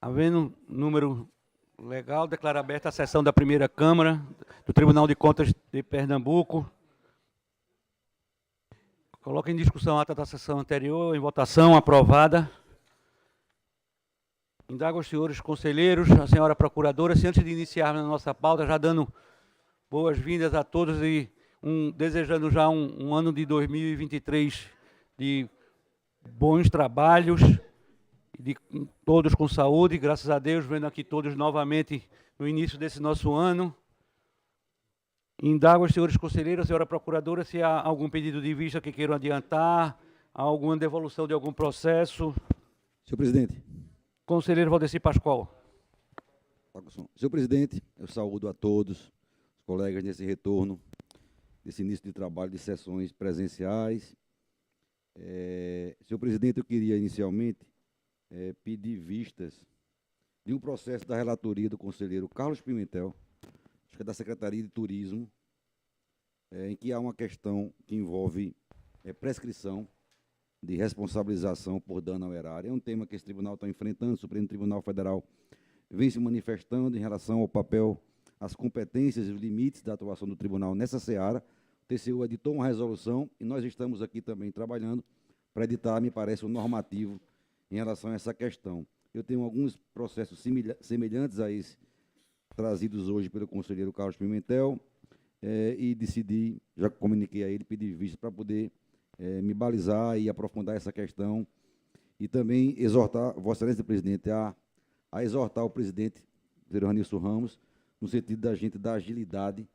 Havendo número legal, declaro aberta a sessão da primeira Câmara do Tribunal de Contas de Pernambuco. Coloco em discussão a ata da sessão anterior, em votação, aprovada. Indago aos senhores conselheiros, a senhora procuradora, se antes de iniciarmos a nossa pauta, já dando boas-vindas a todos e desejando já um ano de 2023 de bons trabalhos, de todos com saúde, graças a Deus, vendo aqui todos novamente no início desse nosso ano. Indago aos senhores conselheiros, a senhora procuradora, se há algum pedido de vista que queiram adiantar, alguma devolução de algum processo. Senhor presidente. Conselheiro Valdeci Pascoal. Senhor presidente, eu saúdo a todos os colegas nesse retorno, desse início de trabalho de sessões presenciais. Senhor presidente, eu queria inicialmente pedir vistas de um processo da relatoria do conselheiro Carlos Pimentel, acho que é da Secretaria de Turismo, em que há uma questão que envolve prescrição de responsabilização por dano ao erário. É um tema que esse tribunal está enfrentando, o Supremo Tribunal Federal vem se manifestando em relação ao papel, às competências e os limites da atuação do tribunal nessa seara. O TCU editou uma resolução e nós estamos aqui também trabalhando para editar, me parece, um normativo em relação a essa questão. Eu tenho alguns processos semelhantes a esse trazidos hoje pelo conselheiro Carlos Pimentel e decidi, já comuniquei a ele, pedir vista para poder me balizar e aprofundar essa questão e também exortar, Vossa Excelência, presidente, a exortar o presidente, Ranilson Ramos, no sentido da gente dar agilidade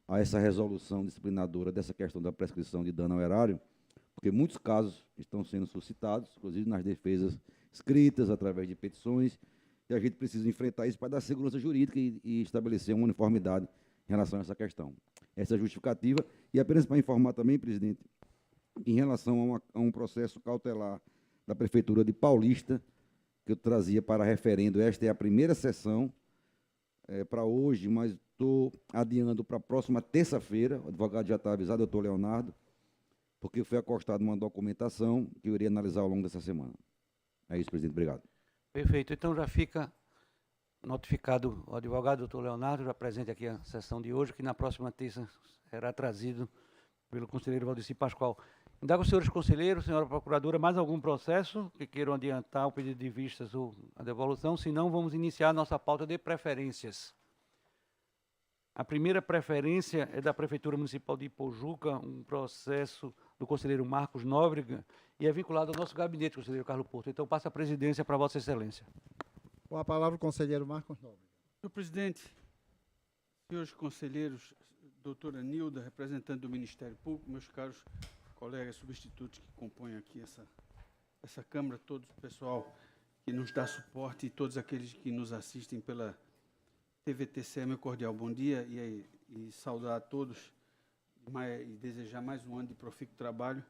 a essa resolução disciplinadora dessa questão da prescrição de dano ao erário, porque muitos casos estão sendo suscitados, inclusive nas defesas escritas, através de petições, e a gente precisa enfrentar isso para dar segurança jurídica e estabelecer uma uniformidade em relação a essa questão. Essa é a justificativa, e apenas para informar também, presidente, em relação a um processo cautelar da Prefeitura de Paulista, que eu trazia para referendo. Esta é a primeira sessão para hoje, mas estou adiando para a próxima terça-feira. O advogado já está avisado, doutor Leonardo, porque foi acostada uma documentação que eu iria analisar ao longo dessa semana. É isso, presidente. Obrigado. Perfeito. Então já fica notificado o advogado, doutor Leonardo, já presente aqui a sessão de hoje, que na próxima terça será trazido pelo conselheiro Valdeci Pascoal. Indago aos senhores conselheiros, senhora procuradora, mais algum processo que queiram adiantar o pedido de vistas ou a devolução? Se não, vamos iniciar a nossa pauta de preferências. A primeira preferência é da Prefeitura Municipal de Ipojuca, um processo do conselheiro Marcos Nóbrega, e é vinculado ao nosso gabinete, conselheiro Carlos Porto. Então, passa a presidência para Vossa Excelência. Com a palavra o conselheiro Marcos Nóbrega. Senhor presidente, senhores conselheiros, doutora Nilda, representante do Ministério Público, meus caros colegas substitutos que compõem aqui essa Câmara, todo o pessoal que nos dá suporte e todos aqueles que nos assistem pela TVTCE, meu cordial bom dia e saudar a todos e desejar mais um ano de profícuo trabalho,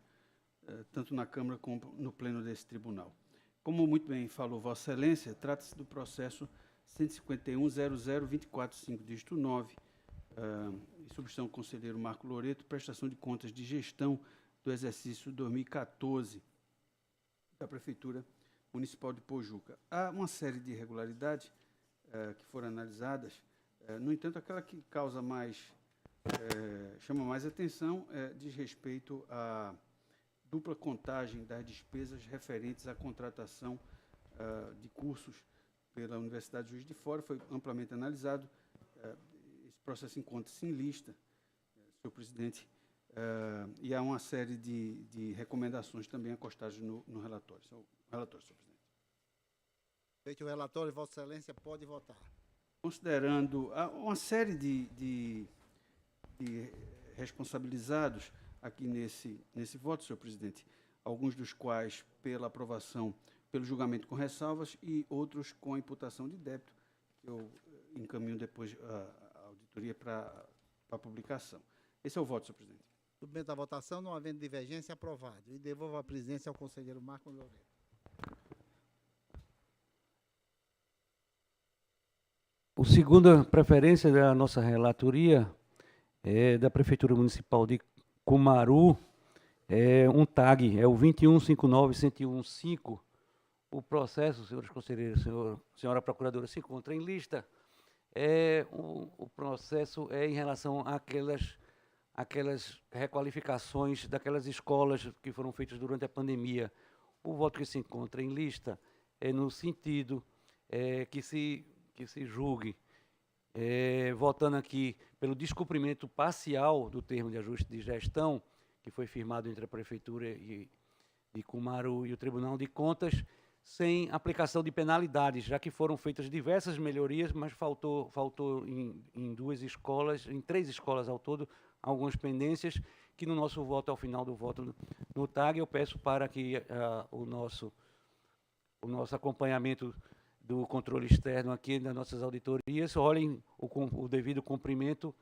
tanto na Câmara como no pleno desse tribunal. Como muito bem falou Vossa Excelência, trata-se do processo 151.00.245, dígito 9, substituição do conselheiro Marco Loreto, prestação de contas de gestão do exercício 2014 da Prefeitura Municipal de Ipojuca. Há uma série de irregularidades que foram analisadas, no entanto, aquela que causa chama mais atenção diz respeito à dupla contagem das despesas referentes à contratação de cursos pela Universidade Juiz de Fora, foi amplamente analisado. Esse processo encontra-se em lista, senhor presidente, e há uma série de recomendações também acostadas no relatório. Senhor presidente. Feito o relatório, Vossa Excelência pode votar. Considerando uma série de responsabilizados aqui nesse voto, senhor presidente, alguns dos quais pela aprovação, pelo julgamento com ressalvas e outros com a imputação de débito, que eu encaminho depois a auditoria para a publicação. Esse é o voto, senhor presidente. Submeto à votação, não havendo divergência, aprovado. E devolvo a presidência ao conselheiro Marcos Loreto. A segunda preferência da nossa relatoria é da Prefeitura Municipal de Cumaru, um TAG, é o 2159-1015, o processo, senhores conselheiros, senhora procuradora, se encontra em lista, o processo é em relação àquelas requalificações daquelas escolas que foram feitas durante a pandemia. O voto que se encontra em lista é no sentido que se julgue, votando aqui pelo descumprimento parcial do termo de ajuste de gestão, que foi firmado entre a Prefeitura de Cumaru e o Tribunal de Contas, sem aplicação de penalidades, já que foram feitas diversas melhorias, mas faltou em 2 escolas, em 3 escolas ao todo, algumas pendências, que no nosso voto, ao final do voto no TAG, eu peço para que o nosso acompanhamento do controle externo aqui, das nossas auditorias, olhem o devido cumprimento,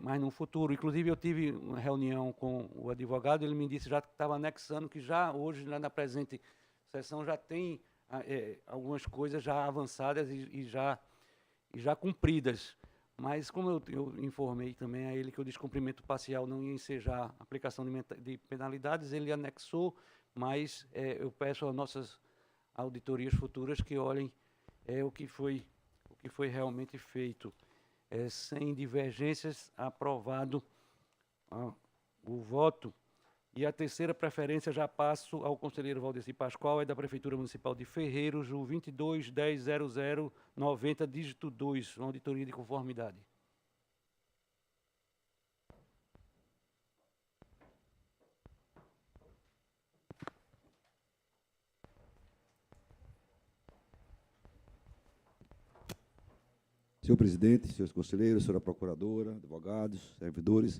mas no futuro. Inclusive, eu tive uma reunião com o advogado, ele me disse já que estava anexando, que já hoje, na presente sessão, já tem algumas coisas já avançadas e já cumpridas. Mas, como eu informei também a ele que o descumprimento parcial não ia ensejar a aplicação de penalidades, ele anexou, mas eu peço às nossas auditorias futuras que olhem o que foi realmente feito. Sem divergências, aprovado o voto. E a terceira preferência já passo ao conselheiro Valdeci Pascoal, da Prefeitura Municipal de Ferreiros, o 22.10.00.90, dígito 2, uma auditoria de conformidade. Senhor presidente, senhores conselheiros, senhora procuradora, advogados, servidores,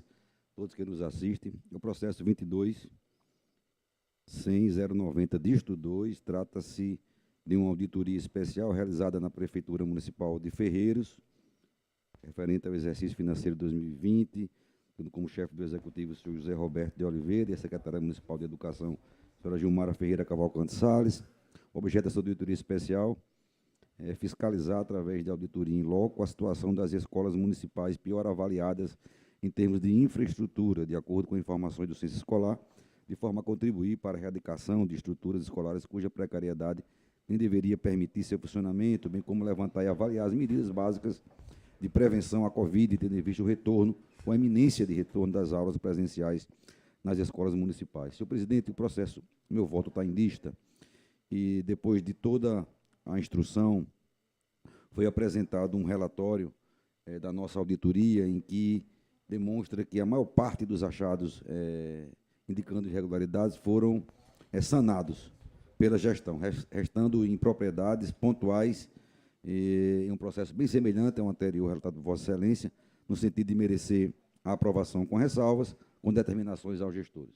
todos que nos assistem, o processo 22.100.090, dígito 2, trata-se de uma auditoria especial realizada na Prefeitura Municipal de Ferreiros, referente ao exercício financeiro de 2020, tendo como chefe do Executivo o senhor José Roberto de Oliveira e a secretária municipal de Educação, a senhora Gilmara Ferreira Cavalcante Salles. O objeto dessa auditoria especial é fiscalizar, através de auditoria em loco, a situação das escolas municipais pior avaliadas em termos de infraestrutura, de acordo com informações do censo escolar, de forma a contribuir para a erradicação de estruturas escolares cuja precariedade nem deveria permitir seu funcionamento, bem como levantar e avaliar as medidas básicas de prevenção à Covid, tendo em vista o retorno, ou a iminência de retorno das aulas presenciais nas escolas municipais. Senhor presidente, o processo, meu voto está em lista, e depois de toda a instrução, foi apresentado um relatório da nossa auditoria, em que demonstra que a maior parte dos achados indicando irregularidades foram sanados pela gestão, restando impropriedades pontuais, em um processo bem semelhante ao anterior relatado por Vossa Excelência, no sentido de merecer a aprovação com ressalvas, com determinações aos gestores.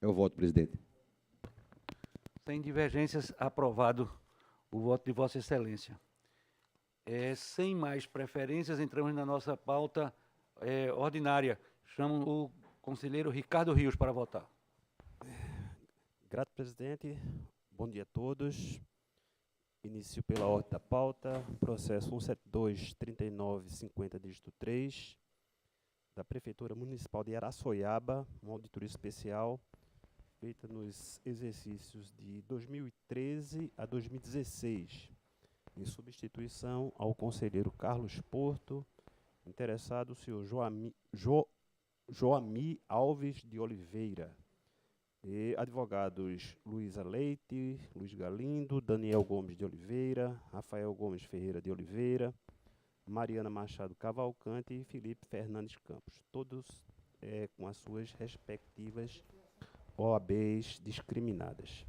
É o voto, presidente. Sem divergências, aprovado o voto de Vossa Excelência. Sem mais preferências, entramos na nossa pauta ordinária. Chamo o conselheiro Ricardo Rios para votar. Grato, presidente. Bom dia a todos. Inicio pela ordem da pauta, processo 172-3950, dígito 3, da Prefeitura Municipal de Araçoiaba, uma auditoria especial feita nos exercícios de 2013 a 2016, em substituição ao conselheiro Carlos Porto, interessado o senhor Joami Alves de Oliveira, e advogados Luísa Leite, Luiz Galindo, Daniel Gomes de Oliveira, Rafael Gomes Ferreira de Oliveira, Mariana Machado Cavalcante e Felipe Fernandes Campos, todos com as suas respectivas OABs discriminadas.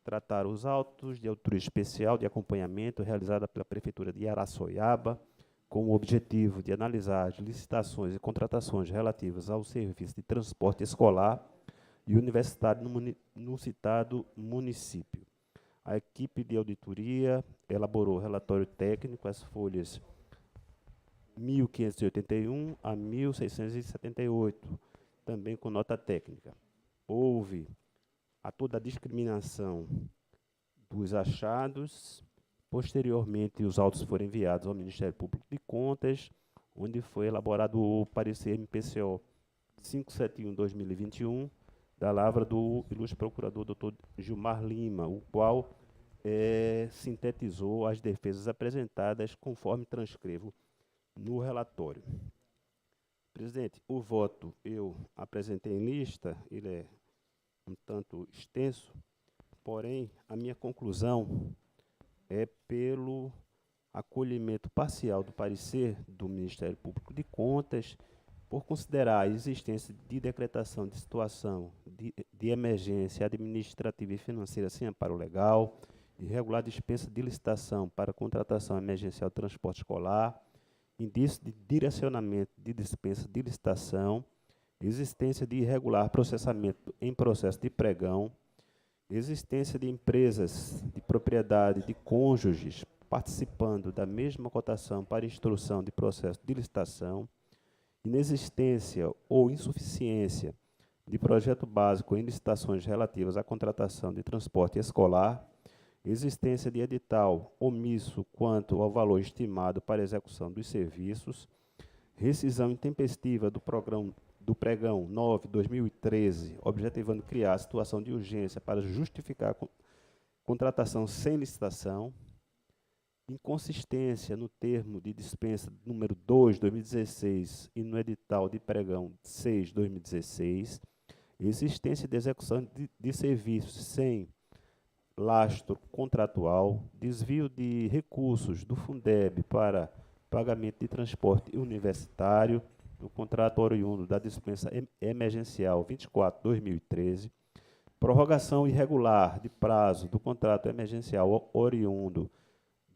Tratar os autos de auditoria especial de acompanhamento realizada pela Prefeitura de Araçoiaba, com o objetivo de analisar as licitações e contratações relativas ao serviço de transporte escolar e universitário no citado município. A equipe de auditoria elaborou relatório técnico, as folhas 1581 a 1678, também com nota técnica. Houve a toda a discriminação dos achados. Posteriormente, os autos foram enviados ao Ministério Público de Contas, onde foi elaborado o parecer MPCO 571/2021, da lavra do ilustre procurador Dr. Gilmar Lima, o qual sintetizou as defesas apresentadas conforme transcrevo no relatório. Presidente, o voto eu apresentei em lista, ele é um tanto extenso, porém, a minha conclusão é pelo acolhimento parcial do parecer do Ministério Público de Contas, por considerar a existência de decretação de situação de emergência administrativa e financeira sem amparo legal, irregular dispensa de licitação para contratação emergencial de transporte escolar, indício de direcionamento de dispensa de licitação, existência de irregular processamento em processo de pregão, existência de empresas de propriedade de cônjuges participando da mesma cotação para instrução de processo de licitação, inexistência ou insuficiência de projeto básico em licitações relativas à contratação de transporte escolar, existência de edital omisso quanto ao valor estimado para execução dos serviços, rescisão intempestiva do pregão 9/2013, objetivando criar a situação de urgência para justificar a contratação sem licitação, inconsistência no termo de dispensa número 2/2016 e no edital de pregão 6/2016, existência de execução de serviços sem lastro contratual, desvio de recursos do Fundeb para pagamento de transporte universitário, no contrato oriundo da dispensa emergencial 24/2013, prorrogação irregular de prazo do contrato emergencial oriundo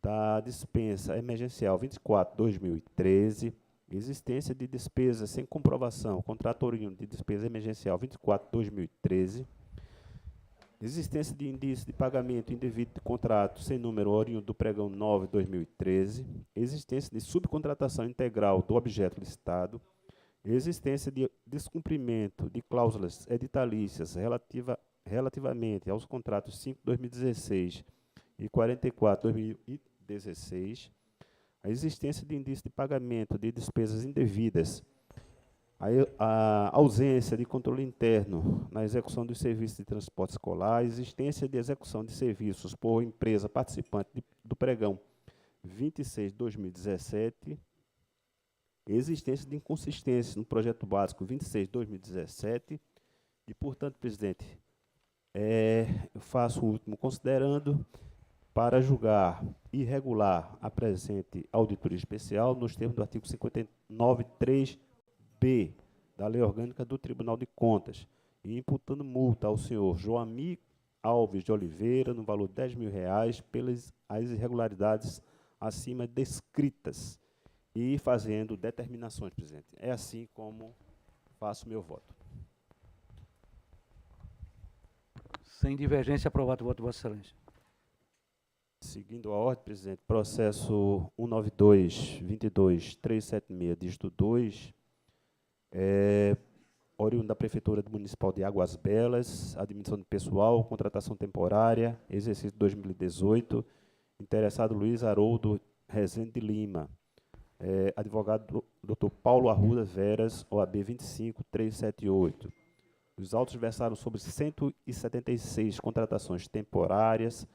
da dispensa emergencial 24/2013, existência de despesas sem comprovação, contrato oriundo de despesa emergencial 24/2013, existência de indício de pagamento indevido de contrato sem número oriundo do pregão 9/2013, existência de subcontratação integral do objeto licitado, existência de descumprimento de cláusulas editalícias relativamente aos contratos 5/2016 e 44/2016, a existência de indício de pagamento de despesas indevidas, a ausência de controle interno na execução dos serviços de transporte escolar, a existência de execução de serviços por empresa participante do pregão 26/2017, existência de inconsistência no projeto básico 26/2017 e, portanto, presidente, eu faço o último considerando para julgar irregular a presente auditoria especial nos termos do artigo 59.3b da Lei Orgânica do Tribunal de Contas e imputando multa ao senhor Joamir Alves de Oliveira no valor de R$10.000 pelas as irregularidades acima descritas e fazendo determinações, presidente. É assim como faço meu voto. Sem divergência, aprovado o voto de Vossa Excelência. Seguindo a ordem, presidente, processo 192.22.376, dígito 2, oriundo da Prefeitura Municipal de Águas Belas, admissão de pessoal, contratação temporária, exercício 2018, interessado Luiz Haroldo Rezende de Lima, advogado Dr. Paulo Arruda Veras, OAB 25.378. Os autos versaram sobre 176 contratações temporárias,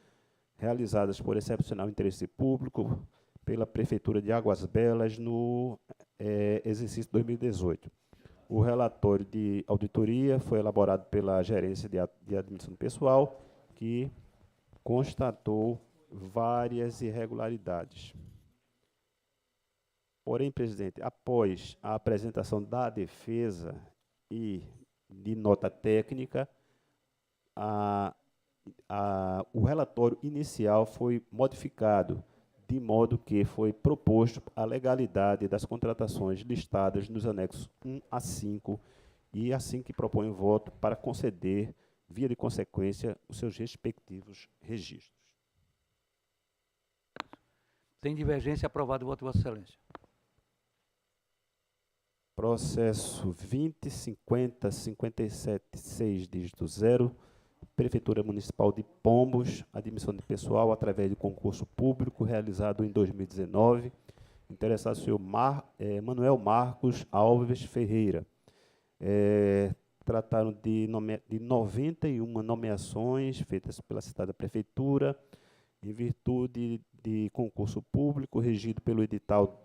realizadas por excepcional interesse público pela Prefeitura de Águas Belas no exercício 2018. O relatório de auditoria foi elaborado pela Gerência de Admissão do Pessoal, que constatou várias irregularidades. Porém, presidente, após a apresentação da defesa e de nota técnica, o relatório inicial foi modificado, de modo que foi proposto a legalidade das contratações listadas nos anexos 1 a 5, e assim que propõe o voto para conceder, via de consequência, os seus respectivos registros. Sem divergência, aprovado o voto de Vossa Excelência. Processo 20.50.57.6, dígito 0, Prefeitura Municipal de Pombos, admissão de pessoal através de concurso público realizado em 2019. Interessado o senhor Manuel Marcos Alves Ferreira. trataram de 91 nomeações feitas pela citada prefeitura, em virtude de concurso público regido pelo edital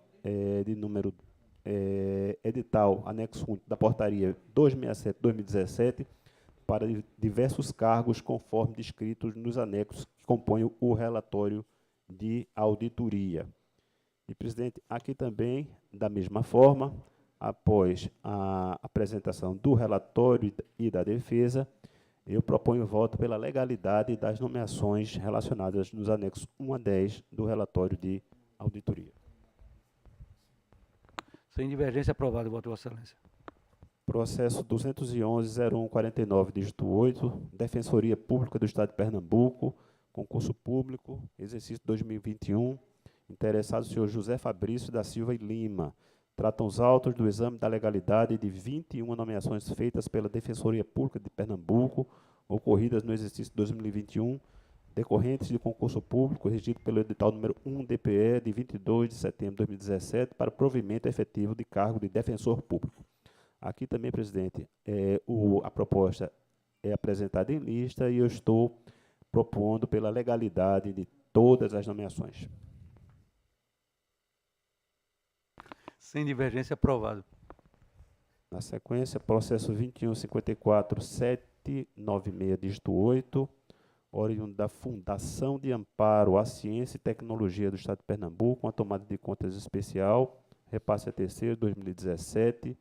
edital anexo único da portaria 267/2017 para diversos cargos conforme descritos nos anexos que compõem o relatório de auditoria. E, presidente, aqui também, da mesma forma, após a apresentação do relatório e da defesa, eu proponho voto pela legalidade das nomeações relacionadas nos anexos 1 a 10 do relatório de auditoria. Sem divergência, aprovado. Voto, Vossa Excelência. Processo 211.0149, dígito 8, Defensoria Pública do Estado de Pernambuco, concurso público, exercício 2021, interessado o senhor José Fabrício da Silva e Lima. Tratam os autos do exame da legalidade de 21 nomeações feitas pela Defensoria Pública de Pernambuco, ocorridas no exercício 2021, decorrentes de concurso público regido pelo edital número 1 DPE de 22 de setembro de 2017 para provimento efetivo de cargo de defensor público. Aqui também, presidente, a proposta é apresentada em lista e eu estou propondo pela legalidade de todas as nomeações. Sem divergência, aprovado. Na sequência, processo 21.54.796, dígito 8, oriundo da Fundação de Amparo à Ciência e Tecnologia do Estado de Pernambuco, uma tomada de contas especial, repasse a terceiro, 2017.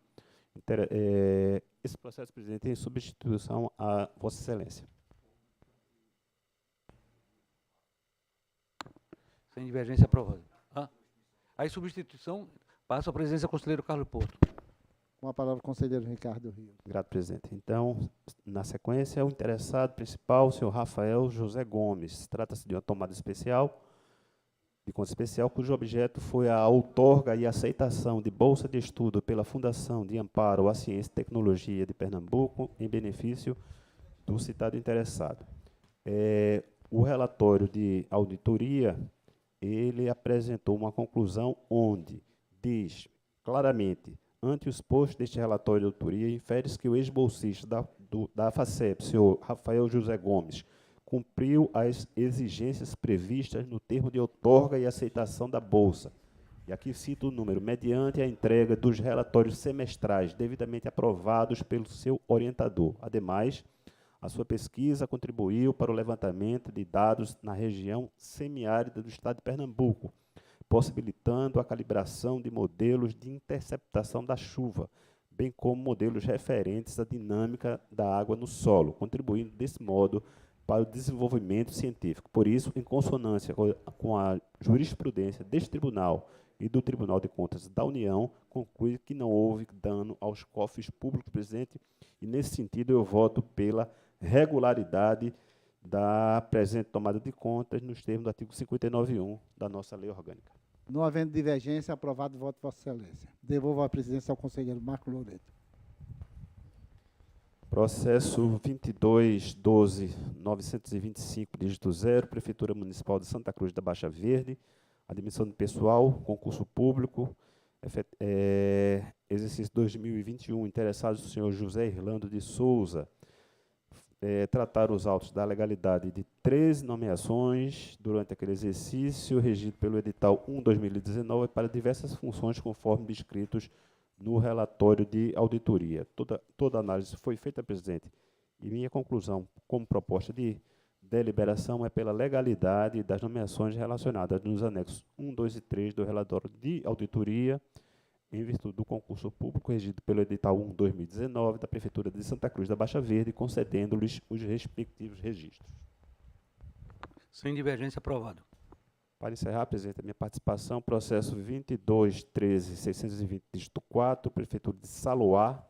Esse processo, presidente, em substituição a Vossa Excelência. Sem divergência, aprovado. Aí, substituição, passa a presidência do conselheiro Carlos Porto. Com a palavra, o conselheiro Ricardo Rios. Grato, presidente. Então, na sequência, o interessado principal, o senhor Rafael José Gomes. Trata-se de uma tomada especial, de conta especial, cujo objeto foi a outorga e aceitação de bolsa de estudo pela Fundação de Amparo à Ciência e Tecnologia de Pernambuco, em benefício do citado interessado. O relatório de auditoria, ele apresentou uma conclusão onde diz claramente: ante os postos deste relatório de auditoria, infere-se que o ex-bolsista da FACEP, senhor Rafael José Gomes, cumpriu as exigências previstas no termo de outorga e aceitação da bolsa. E aqui cito o número: mediante a entrega dos relatórios semestrais devidamente aprovados pelo seu orientador. Ademais, a sua pesquisa contribuiu para o levantamento de dados na região semiárida do Estado de Pernambuco, possibilitando a calibração de modelos de interceptação da chuva, bem como modelos referentes à dinâmica da água no solo, contribuindo desse modo para o desenvolvimento científico. Por isso, em consonância com a jurisprudência deste tribunal e do Tribunal de Contas da União, conclui que não houve dano aos cofres públicos, presidente, e nesse sentido eu voto pela regularidade da presente tomada de contas nos termos do artigo 59.1 da nossa lei orgânica. Não havendo divergência, aprovado o voto de Vossa Excelência. Devolvo a presidência ao conselheiro Marco Loreto. Processo 22.12.925, dígito 0, Prefeitura Municipal de Santa Cruz da Baixa Verde, admissão de pessoal, concurso público, exercício 2021, interessados o senhor José Irlando de Souza, tratar os autos da legalidade de 13 nomeações durante aquele exercício, regido pelo edital 1/2019, para diversas funções conforme descritos no relatório de auditoria. Toda análise foi feita, presidente, e minha conclusão, como proposta de deliberação, é pela legalidade das nomeações relacionadas nos anexos 1, 2 e 3 do relatório de auditoria, em virtude do concurso público regido pelo edital 1/2019 da Prefeitura de Santa Cruz da Baixa Verde, concedendo-lhes os respectivos registros. Sem divergência, aprovado. Para encerrar, presidente, a minha participação, processo 22.13.620, dígito 4, Prefeitura de Saloá,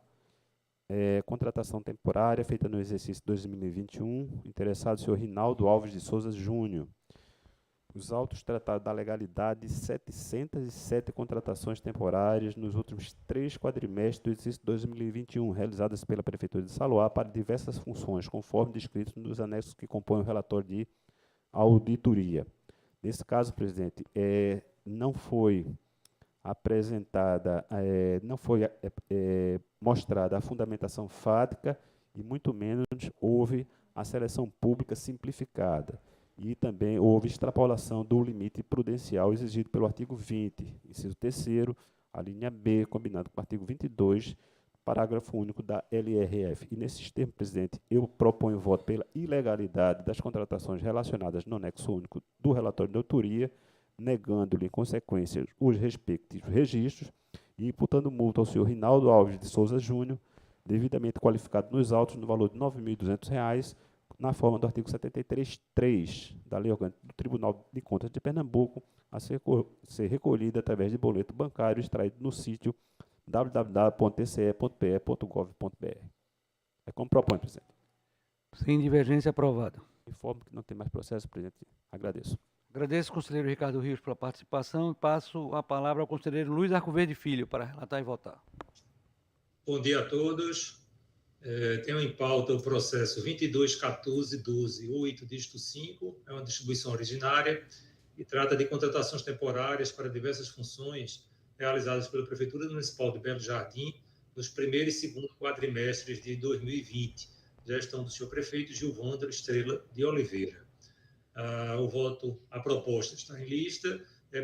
contratação temporária feita no exercício 2021, interessado o senhor Rinaldo Alves de Souza Júnior. Os autos trataram da legalidade de 707 contratações temporárias nos últimos 3 quadrimestres do exercício 2021, realizadas pela Prefeitura de Saloá para diversas funções, conforme descrito nos anexos que compõem o relatório de auditoria. Nesse caso, presidente, não foi apresentada, não foi mostrada a fundamentação fática e muito menos houve a seleção pública simplificada. E também houve extrapolação do limite prudencial exigido pelo artigo 20, inciso 3º, a linha B, combinado com o artigo 22, parágrafo único da LRF. E nesses termos, presidente, eu proponho voto pela ilegalidade das contratações relacionadas no anexo único do relatório de autoria, negando-lhe, em consequência, os respectivos registros e imputando multa ao senhor Rinaldo Alves de Souza Júnior, devidamente qualificado nos autos no valor de R$ 9.200, na forma do artigo 73.3 da Lei Orgânica do Tribunal de Contas de Pernambuco, a ser recolhida através de boleto bancário extraído no sítio www.tce.pe.gov.br. É como propõe, presidente. Sem divergência, aprovado. Informo que não tem mais processo, presidente. Agradeço. Agradeço ao conselheiro Ricardo Rios pela participação e passo a palavra ao conselheiro Luiz Arcoverde Filho para relatar e votar. Bom dia a todos. Tenho em pauta o processo 22.14.12.8, dígito 5, é uma distribuição originária e trata de contratações temporárias para diversas funções realizadas pela Prefeitura Municipal de Belo Jardim nos primeiro e segundo quadrimestres de 2020, gestão do senhor prefeito Gilvandro Estrela de Oliveira. A proposta está em lista,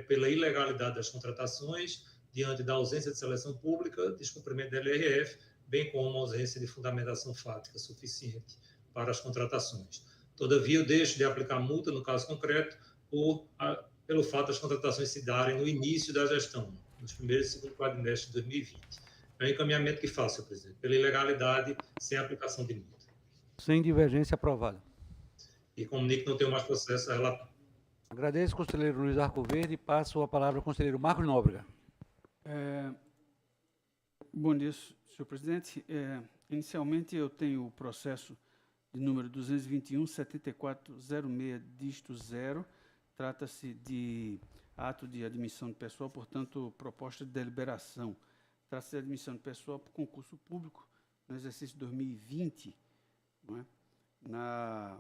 pela ilegalidade das contratações, diante da ausência de seleção pública, descumprimento da LRF, bem como a ausência de fundamentação fática suficiente para as contratações. Todavia, eu deixo de aplicar multa, no caso concreto, pelo fato das contratações se darem no início da gestão, nos primeiros e segundo quadrimestres de 2020. É um encaminhamento que faço, senhor presidente, pela ilegalidade, sem aplicação de multa. Sem divergência, aprovado. E comunico que não tenho mais processo a relatar. Agradeço ao conselheiro Luiz Arcoverde e passo a palavra ao conselheiro Marcos Nóbrega. Bom dia, senhor presidente. Inicialmente, eu tenho o processo de número 221.7406, dígito 0. Trata-se de ato de admissão de pessoal, portanto, proposta de deliberação. Trata-se de admissão de pessoal por concurso público no exercício 2020, não é? Na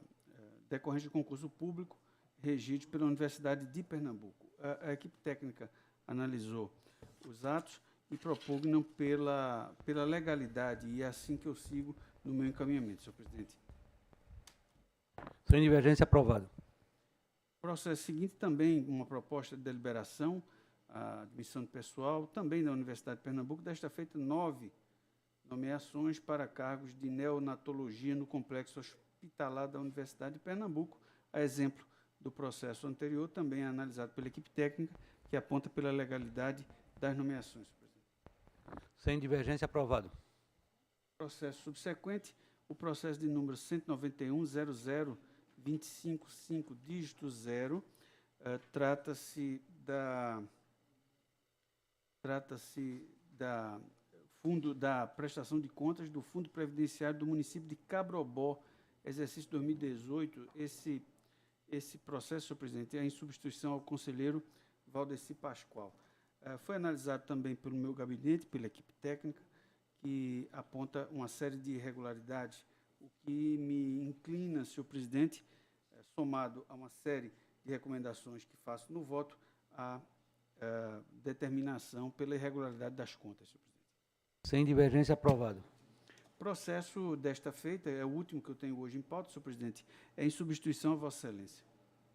decorrência de concurso público regido pela Universidade de Pernambuco. A equipe técnica analisou os atos e propugnam pela legalidade, e é assim que eu sigo no meu encaminhamento, senhor presidente. Sem divergência, aprovado. Processo seguinte, também uma proposta de deliberação, a admissão de pessoal, também da Universidade de Pernambuco, desta feita 9 nomeações para cargos de neonatologia no complexo hospitalar da Universidade de Pernambuco, a exemplo do processo anterior, também é analisado pela equipe técnica, que aponta pela legalidade das nomeações, senhor presidente. Sem divergência, aprovado. Processo subsequente, o processo de número 191.00.255, dígito 0, trata-se da prestação de contas do Fundo Previdenciário do município de Cabrobó, exercício 2018. Esse processo, senhor presidente, é em substituição ao conselheiro Valdeci Pascoal. Foi analisado também pelo meu gabinete, pela equipe técnica, que aponta uma série de irregularidades, o que me inclina, senhor presidente, somado a uma série de recomendações que faço no voto, à determinação pela irregularidade das contas, senhor presidente. Sem divergência, aprovado. Processo desta feita, é o último que eu tenho hoje em pauta, senhor presidente, é em substituição a Vossa Excelência.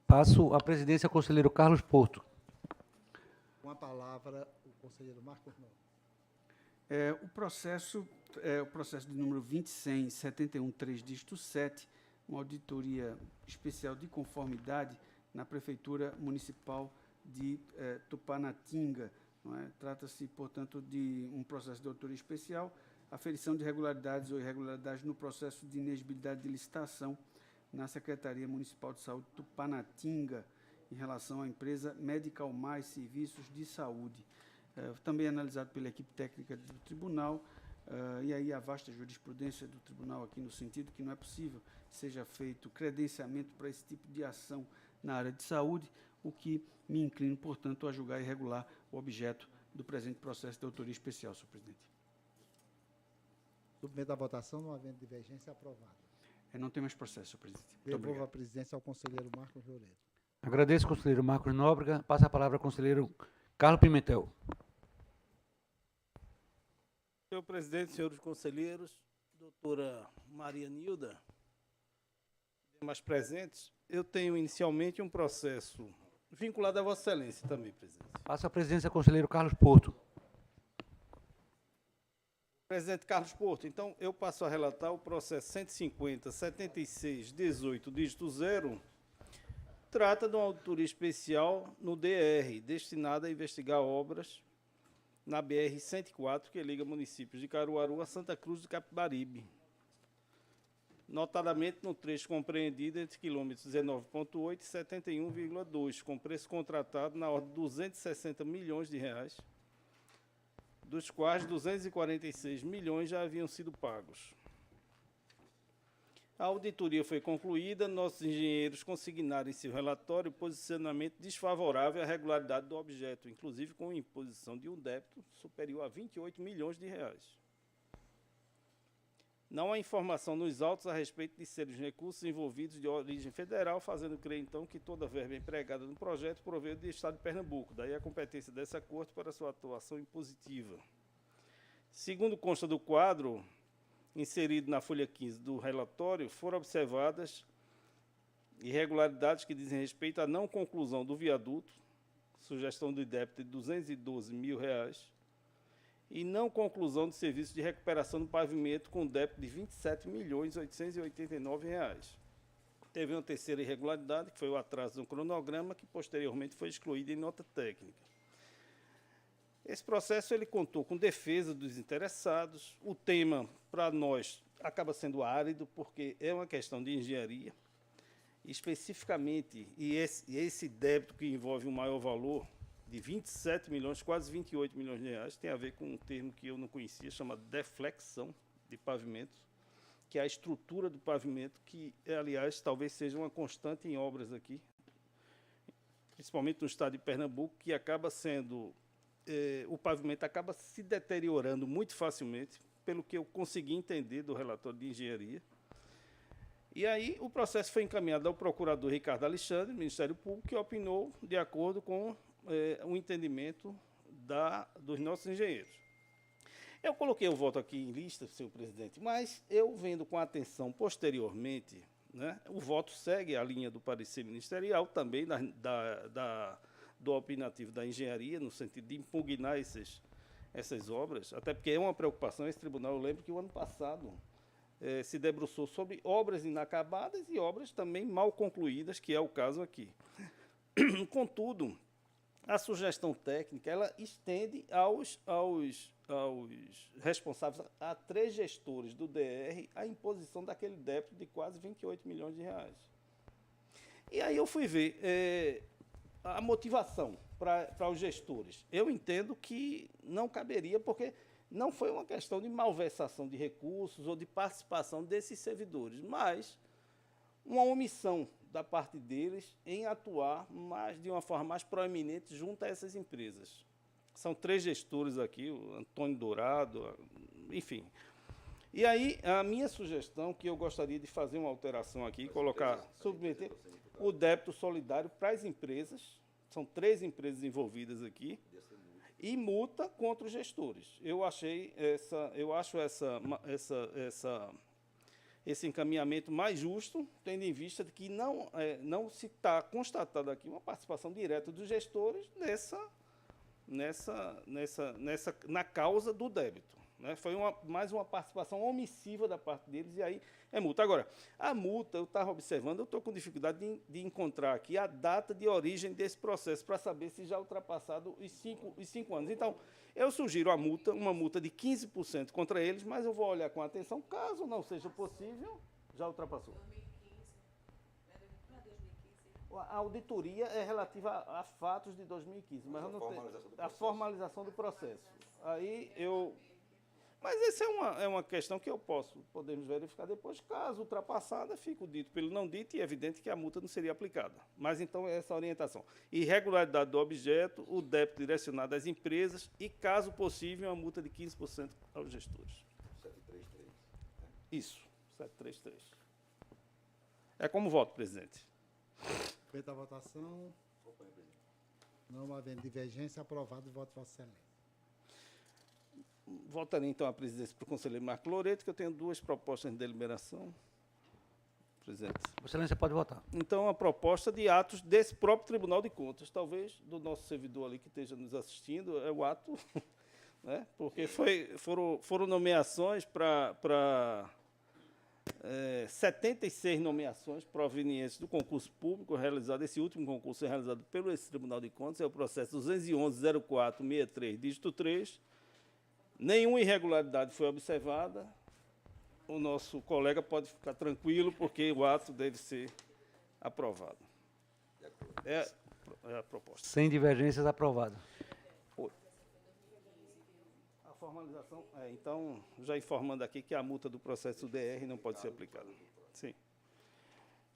Passo a presidência ao conselheiro Carlos Porto. Com a palavra, o conselheiro Marcos Nóbrega. O processo de número 20.100.71.3, dígito 7, uma auditoria especial de conformidade na Prefeitura Municipal de Tupanatinga. Não é? Trata-se, portanto, de um processo de auditoria especial, aferição de irregularidades ou irregularidades no processo de inexigibilidade de licitação na Secretaria Municipal de Saúde de Tupanatinga, em relação à empresa Medical Mais Serviços de Saúde. Também analisado pela equipe técnica do tribunal, e aí a vasta jurisprudência do tribunal aqui no sentido que não é possível seja feito credenciamento para esse tipo de ação na área de saúde, o que me inclino, portanto, a julgar irregular o objeto do presente processo de autoria especial, senhor presidente. Submeto à votação, não havendo divergência, aprovado. Não tem mais processo, senhor presidente. Muito Devolvo obrigado. a presidência ao conselheiro Marcos Loureiro. Agradeço ao conselheiro Marcos Nóbrega. Passa a palavra ao conselheiro Carlos Pimentel. Senhor presidente, senhores conselheiros, doutora Maria Nilda, demais presentes, eu tenho inicialmente um processo vinculado a Vossa Excelência também, presidente. Passa a presidência ao conselheiro Carlos Porto. Presidente Carlos Porto, então eu passo a relatar o processo 150-76-18, dígito 0, trata de uma auditoria especial no DR, destinada a investigar obras na BR-104, que liga municípios de Caruaru a Santa Cruz do Capibaribe, notadamente no trecho compreendido entre quilômetros 19,8 e 71,2, com preço contratado na ordem de 260 milhões de reais, dos quais 246 milhões já haviam sido pagos. A auditoria foi concluída, nossos engenheiros consignaram em seu relatório posicionamento desfavorável à regularidade do objeto, inclusive com imposição de um débito superior a 28 milhões de reais. Não há informação nos autos a respeito de serem os recursos envolvidos de origem federal, fazendo crer, então, que toda a verba empregada no projeto proveio do Estado de Pernambuco, daí a competência dessa Corte para sua atuação impositiva. Segundo consta do quadro, inserido na folha 15 do relatório, foram observadas irregularidades que dizem respeito à não conclusão do viaduto, sugestão de débito de R$ 212 mil, e não conclusão de serviço de recuperação do pavimento com débito de R$ 27.889. Teve uma terceira irregularidade, que foi o atraso do cronograma, que posteriormente foi excluído em nota técnica. Esse processo ele contou com defesa dos interessados. O tema, para nós, acaba sendo árido, porque é uma questão de engenharia. Especificamente, e esse débito que envolve um maior valor, de 27 milhões, quase 28 milhões de reais, tem a ver com um termo que eu não conhecia, chamado deflexão de pavimento, que é a estrutura do pavimento, que, aliás, talvez seja uma constante em obras aqui, principalmente no estado de Pernambuco, que acaba sendo, o pavimento acaba se deteriorando muito facilmente, pelo que eu consegui entender do relatório de engenharia. E aí o processo foi encaminhado ao procurador Ricardo Alexandre, do Ministério Público, que opinou de acordo com o entendimento dos nossos engenheiros. Eu coloquei o voto aqui em lista, senhor presidente, mas eu vendo com atenção posteriormente, né, o voto segue a linha do parecer ministerial, também do opinativo da engenharia, no sentido de impugnar essas obras, até porque é uma preocupação esse tribunal. Eu lembro que o ano passado se debruçou sobre obras inacabadas e obras também mal concluídas, que é o caso aqui. Contudo, a sugestão técnica ela estende aos responsáveis, a 3 gestores do DR, a imposição daquele débito de quase 28 milhões de reais. E aí eu fui ver a motivação para os gestores. Eu entendo que não caberia, porque não foi uma questão de malversação de recursos ou de participação desses servidores, mas uma omissão da parte deles em atuar de uma forma mais proeminente junto a essas empresas. São 3 gestores aqui, o Antônio Dourado, enfim. E aí, a minha sugestão, que eu gostaria de fazer uma alteração aqui, submeter o débito solidário para as empresas, são 3 empresas envolvidas aqui, e multa contra os gestores. Eu acho esse encaminhamento mais justo, tendo em vista de que não se está constatado aqui uma participação direta dos gestores na causa do débito, né? Foi mais uma participação omissiva da parte deles, e aí é multa. Agora, a multa, eu estava observando, eu estou com dificuldade de encontrar aqui a data de origem desse processo, para saber se já ultrapassado os 5 anos. Então, eu sugiro uma multa de 15% contra eles, mas eu vou olhar com atenção, caso não seja possível, já ultrapassou. 2015. A auditoria é relativa a fatos de 2015, mas eu não tenho a formalização do processo. Aí eu... Mas essa é uma questão que podemos verificar depois. Caso ultrapassada, fica o dito pelo não dito, e é evidente que a multa não seria aplicada. Mas, então, é essa orientação. Irregularidade do objeto, o débito direcionado às empresas e, caso possível, uma multa de 15% aos gestores. 733. Isso, 733. É como voto, presidente. Feita a votação. Não havendo divergência, aprovado o voto de Vossa Excelência. voltarei, então, a presidência para o conselheiro Marco Loreto, que eu tenho 2 propostas de deliberação. Presidente. Vossa Excelência pode votar. Então, a proposta de atos desse próprio Tribunal de Contas, talvez do nosso servidor ali que esteja nos assistindo, é o ato, né? Porque foram nomeações para 76 nomeações provenientes do concurso público realizado, esse último concurso é realizado pelo esse Tribunal de Contas, é o processo 211.0463, dígito 3. Nenhuma irregularidade foi observada. O nosso colega pode ficar tranquilo, porque o ato deve ser aprovado. É a proposta. Sem divergências, aprovado. A formalização, então, já informando aqui que a multa do processo DR não pode ser aplicada. Sim.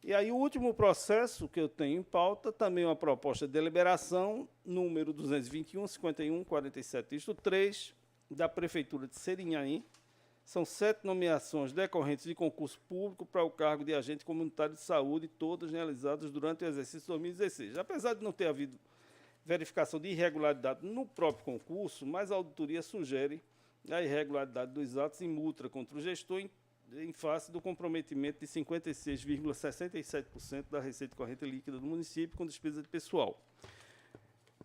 E aí, o último processo que eu tenho em pauta, também uma proposta de deliberação, número 221.51.47, dígito 3, da Prefeitura de Serinhaém. São 7 nomeações decorrentes de concurso público para o cargo de agente comunitário de saúde, todas realizadas durante o exercício 2016. Apesar de não ter havido verificação de irregularidade no próprio concurso, mas a auditoria sugere a irregularidade dos atos e multa contra o gestor em face do comprometimento de 56,67% da receita corrente líquida do município com despesa de pessoal.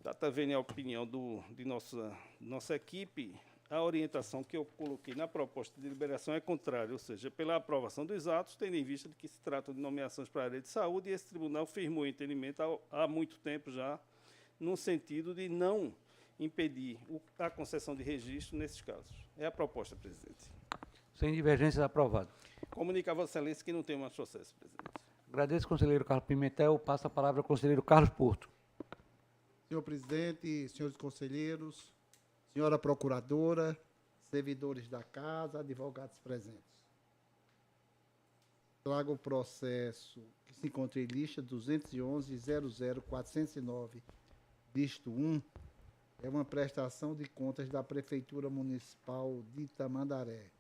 Data vem a opinião de nossa equipe. A orientação que eu coloquei na proposta de deliberação é contrária, ou seja, pela aprovação dos atos, tendo em vista de que se trata de nomeações para a área de saúde, e esse tribunal firmou o entendimento há muito tempo já, no sentido de não impedir a concessão de registro nesses casos. É a proposta, presidente. Sem divergências, aprovado. Comunica a Vossa Excelência que não tem mais processo, presidente. Agradeço, conselheiro Carlos Pimentel. Passo a palavra ao conselheiro Carlos Porto. Senhor presidente, senhores conselheiros, senhora procuradora, servidores da casa, advogados presentes. Trago o processo que se encontra em lista 211.00.409, dígito 1, é uma prestação de contas da Prefeitura Municipal de Tamandaré.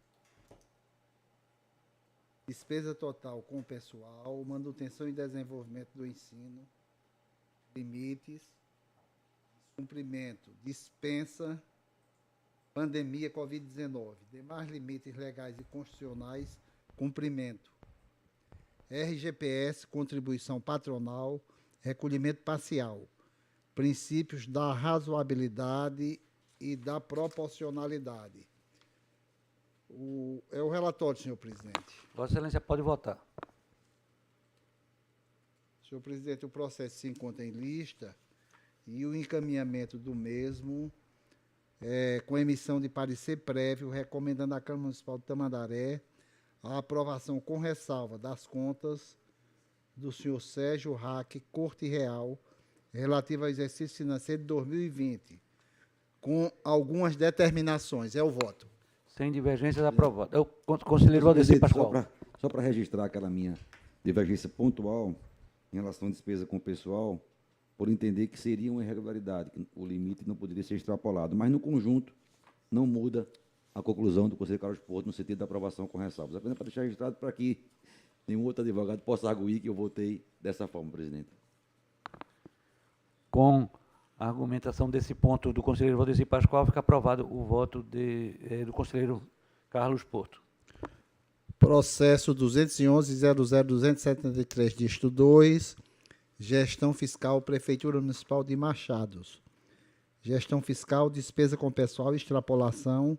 Despesa total com o pessoal, manutenção e desenvolvimento do ensino, limites, cumprimento, dispensa, pandemia Covid-19, demais limites legais e constitucionais, cumprimento. RGPS, contribuição patronal, recolhimento parcial, princípios da razoabilidade e da proporcionalidade. É o relatório, senhor presidente. Vossa Excelência pode votar. Senhor presidente, o processo se encontra em lista e o encaminhamento do mesmo, com emissão de parecer prévio, recomendando à Câmara Municipal de Tamandaré a aprovação com ressalva das contas do senhor Sérgio Raque, Corte Real, relativa ao exercício financeiro de 2020, com algumas determinações. É o voto. Sem divergências, aprovado. É o conselheiro Valdeci Pascoal. Só para registrar aquela minha divergência pontual em relação à despesa com o pessoal, por entender que seria uma irregularidade, que o limite não poderia ser extrapolado, mas no conjunto não muda a conclusão do conselheiro Carlos Porto no sentido da aprovação com ressalvas. Apenas para deixar registrado para que nenhum outro advogado possa arguir que eu votei dessa forma, presidente. Com a argumentação desse ponto do conselheiro Valdeci Pascoal, fica aprovado o voto do conselheiro Carlos Porto. Processo 211.00.273, dígito 2, gestão fiscal, Prefeitura Municipal de Machados. Gestão fiscal, despesa com pessoal, extrapolação,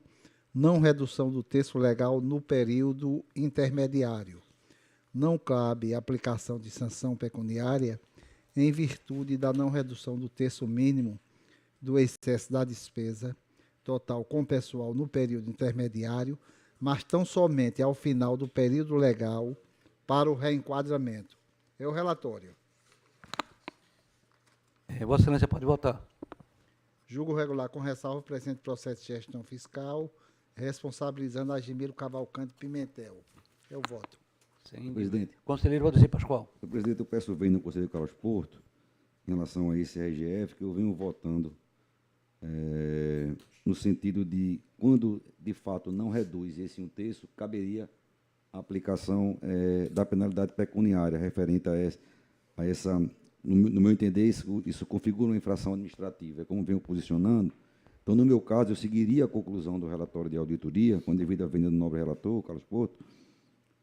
não redução do texto legal no período intermediário. Não cabe aplicação de sanção pecuniária em virtude da não redução do terço mínimo do excesso da despesa total com pessoal no período intermediário, mas tão somente ao final do período legal para o reenquadramento. É o relatório. Vossa Excelência pode votar. Julgo regular com ressalva o presente processo de gestão fiscal, responsabilizando Agimiro Cavalcante Pimentel. É o voto. Sem Presidente. Conselheiro Valdeci Pascoal. Senhor presidente, eu peço bem no conselheiro Carlos Porto, em relação a esse RGF, que eu venho votando no sentido de, quando de fato não reduz esse um terço, caberia a aplicação da penalidade pecuniária referente a essa, no meu entender, isso configura uma infração administrativa. Como venho posicionando, Então, no meu caso, eu seguiria a conclusão do relatório de auditoria, com devida vênia do nobre relator, Carlos Porto,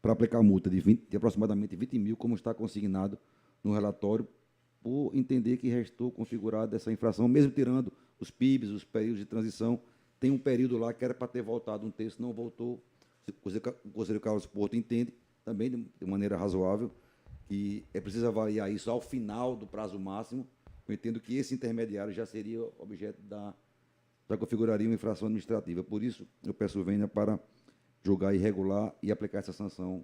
para aplicar multa de aproximadamente 20 mil, como está consignado no relatório, por entender que restou configurada essa infração, mesmo tirando os PIBs, os períodos de transição. Tem um período lá que era para ter voltado um terço, não voltou. O conselheiro Carlos Porto entende, também de maneira razoável, que é preciso avaliar isso ao final do prazo máximo. Eu entendo que esse intermediário já seria objeto já configuraria uma infração administrativa. Por isso, eu peço vênia para julgar irregular e aplicar essa sanção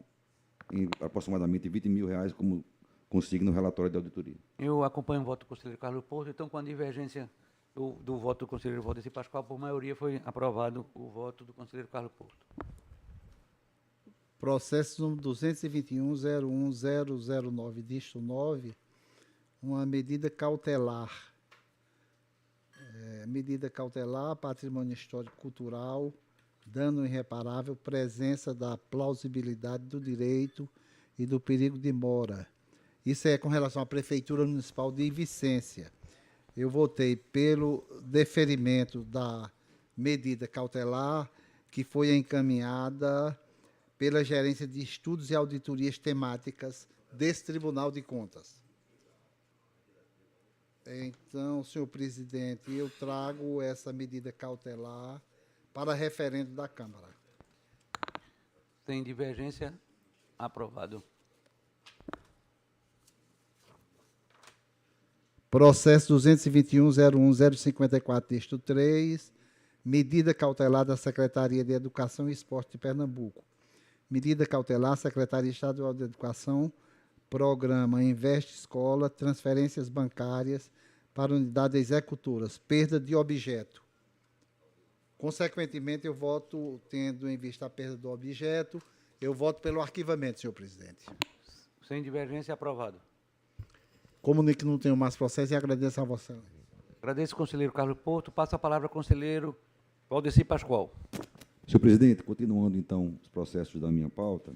em aproximadamente 20 mil reais, como consigna no relatório da auditoria. Eu acompanho o voto do conselheiro Carlos Porto, então, com a divergência do voto do conselheiro Valdeci Pascoal, por maioria foi aprovado o voto do conselheiro Carlos Porto. Processo número 221.01009, dígito 9, uma medida cautelar. Medida cautelar, patrimônio histórico cultural, dano irreparável, presença da plausibilidade do direito e do perigo de mora. Isso é com relação à Prefeitura Municipal de Vicência. Eu votei pelo deferimento da medida cautelar, que foi encaminhada pela Gerência de Estudos e Auditorias Temáticas desse Tribunal de Contas. Então, senhor presidente, eu trago essa medida cautelar para referendo da Câmara. Sem divergência, aprovado. Processo 221.01054, texto 3, medida cautelar da Secretaria de Educação e Esporte de Pernambuco. Medida cautelar, Secretaria Estadual de Educação, Programa Investe Escola, transferências bancárias para unidades executoras, perda de objeto. Consequentemente, eu voto, tendo em vista a perda do objeto, eu voto pelo arquivamento, senhor presidente. Sem divergência, aprovado. Comunico que não tenho mais processo e agradeço a Vossa Excelência. Agradeço ao conselheiro Carlos Porto. Passo a palavra ao conselheiro Valdeci Pascoal. Senhor presidente, continuando, então, os processos da minha pauta,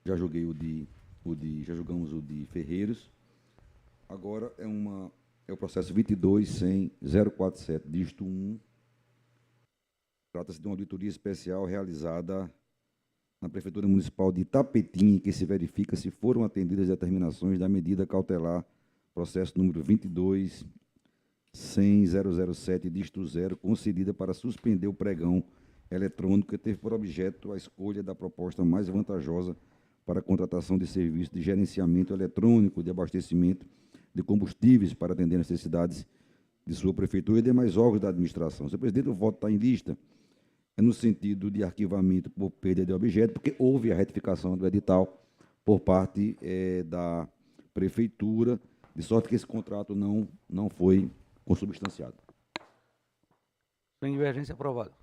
já julguei já julgamos o de Ferreiros. Agora é o processo 22.100.047, dígito 1. Trata-se de uma auditoria especial realizada na Prefeitura Municipal de Itapetim, que se verifica se foram atendidas as determinações da medida cautelar, processo número 22.100.007, dígito 0, concedida para suspender o pregão eletrônico que teve por objeto a escolha da proposta mais vantajosa para a contratação de serviços de gerenciamento eletrônico de abastecimento de combustíveis para atender necessidades de sua prefeitura e demais órgãos da administração. Senhor presidente, o voto está em lista, é no sentido de arquivamento por perda de objeto, porque houve a retificação do edital por parte da prefeitura, de sorte que esse contrato não foi consubstanciado. Sem divergência, aprovado.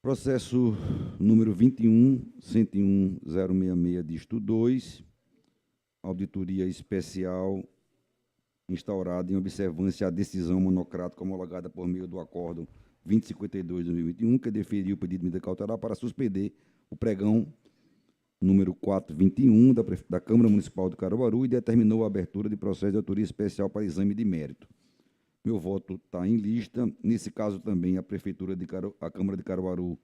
Processo número 21.101.066, dígito 2, auditoria especial instaurada em observância à decisão monocrática homologada por meio do Acórdão 2052 de 2021, que deferiu o pedido de medida cautelar para suspender o pregão número 421 da Câmara Municipal de Caruaru e determinou a abertura de processo de autoria especial para exame de mérito. Meu voto está em lista. Nesse caso também a Câmara de Caruaru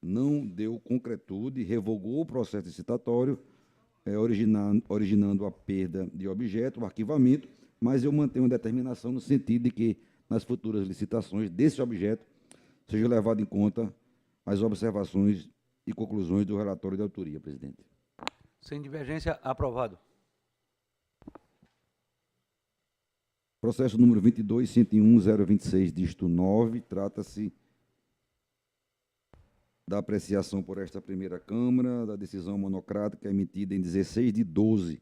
não deu concretude, revogou o processo licitatório, originando a perda de objeto, o arquivamento, mas eu mantenho a determinação no sentido de que nas futuras licitações desse objeto seja levado em conta as observações e conclusões do relatório de autoria, presidente. Sem divergência, aprovado. Processo número 22.101.026, dígito 9, trata-se da apreciação por esta primeira Câmara da decisão monocrática emitida em 16 de 12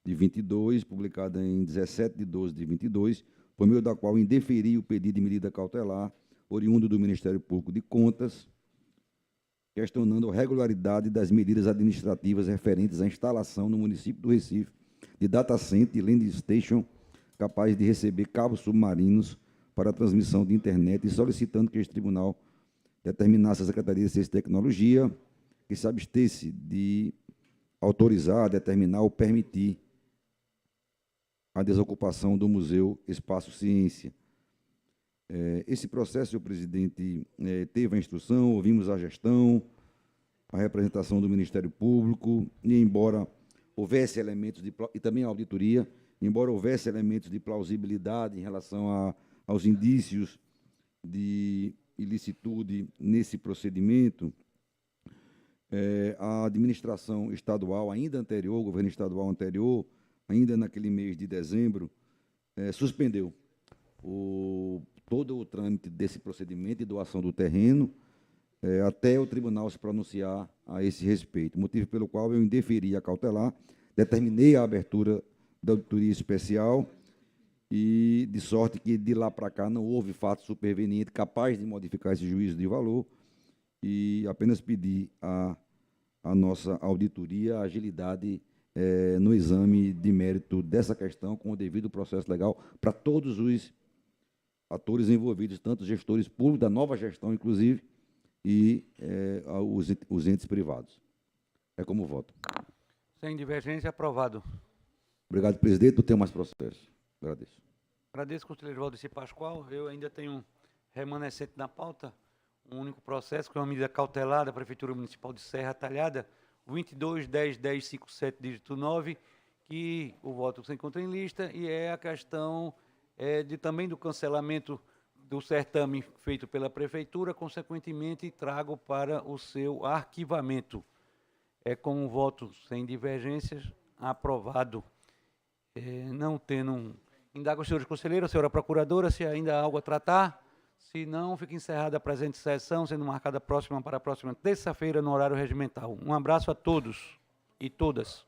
de 22, publicada em 17 de 12 de 22, por meio da qual indeferi o pedido de medida cautelar oriundo do Ministério Público de Contas, questionando a regularidade das medidas administrativas referentes à instalação no município do Recife de data center e land station capaz de receber cabos submarinos para a transmissão de internet e solicitando que este tribunal determinasse a Secretaria de Ciência e Tecnologia que se abstesse de autorizar, determinar ou permitir a desocupação do Museu Espaço Ciência. Esse processo, senhor presidente, teve a instrução, ouvimos a gestão, a representação do Ministério Público, e embora houvesse elementos e também a auditoria, embora houvesse elementos de plausibilidade em relação aos indícios de ilicitude nesse procedimento, a administração estadual, ainda anterior, o governo estadual anterior, ainda naquele mês de dezembro, suspendeu todo o trâmite desse procedimento de doação do terreno, até o tribunal se pronunciar a esse respeito, motivo pelo qual eu indeferi a cautelar, determinei a abertura da auditoria especial, e de sorte que de lá para cá não houve fato superveniente capaz de modificar esse juízo de valor, e apenas pedi à nossa auditoria a agilidade no exame de mérito dessa questão, com o devido processo legal, para todos os atores envolvidos, tanto os gestores públicos, da nova gestão, inclusive, e os entes privados. É como voto. Sem divergência, aprovado. Obrigado, presidente. Não tenho mais processo. Agradeço. Agradeço, conselheiro Valdeci Pascoal. Eu ainda tenho remanescente na pauta um único processo, que é uma medida cautelar da Prefeitura Municipal de Serra Talhada, 22.10.1057, dígito 9, que o voto se encontra em lista, e é a questão também do cancelamento do certame feito pela Prefeitura, consequentemente trago para o seu arquivamento. Com um voto sem divergências, aprovado. Não tendo... Indago os senhores conselheiros, a senhora procuradora, se ainda há algo a tratar. Se não, fica encerrada a presente sessão, sendo marcada para a próxima terça-feira, no horário regimental. Um abraço a todos e todas.